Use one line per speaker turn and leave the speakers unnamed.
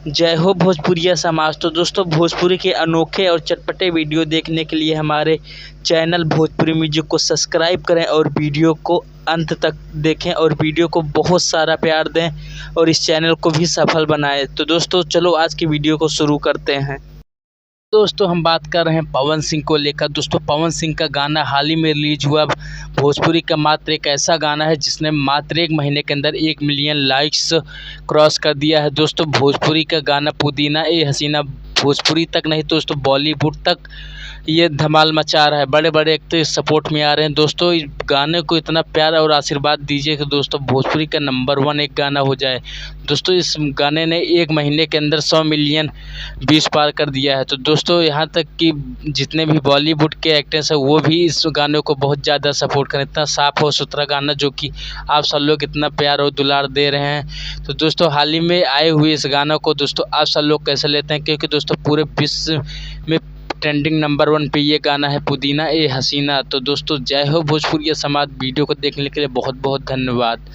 जय हो भोजपुरिया समाज। तो दोस्तों, भोजपुरी के अनोखे और चटपटे वीडियो देखने के लिए हमारे चैनल भोजपुरी म्यूजिक को सब्सक्राइब करें और वीडियो को अंत तक देखें और वीडियो को बहुत सारा प्यार दें और इस चैनल को भी सफल बनाएं। तो दोस्तों चलो आज की वीडियो को शुरू करते हैं। दोस्तों हम बात कर रहे हैं पवन सिंह को लेकर। दोस्तों पवन सिंह का गाना हाल ही में रिलीज हुआ। भोजपुरी का मात्र एक ऐसा गाना है जिसने मात्र 1 महीने के अंदर 1 मिलियन लाइक्स क्रॉस कर दिया है। दोस्तों भोजपुरी का गाना पुदीना ए हसीना भोजपुरी तक नहीं दोस्तों बॉलीवुड तक ये धमाल मचा रहा है। बड़े बड़े एक्टर इस सपोर्ट में आ रहे हैं। दोस्तों इस गाने को इतना प्यार और आशीर्वाद दीजिए कि दोस्तों भोजपुरी का नंबर 1 एक गाना हो जाए। दोस्तों इस गाने ने 1 महीने के अंदर 100 मिलियन व्यूज़ पार कर दिया है। तो दोस्तों यहाँ तक कि जितने भी बॉलीवुड के एक्टर्स हैं वो भी इस गाने को बहुत ज़्यादा सपोर्ट करें। इतना साफ और सुथरा गाना जो कि आप सब लोग इतना प्यार और दुलार दे रहे हैं। तो दोस्तों हाल ही में आए हुए इस गाना को दोस्तों आप सब लोग कैसे लेते हैं, क्योंकि दोस्तों पूरे विश्व में ट्रेंडिंग नंबर 1 पे ये गाना है पुदीना ए हसीना। तो दोस्तों जय हो भोजपुरिया समाज। वीडियो को देखने के लिए बहुत बहुत धन्यवाद।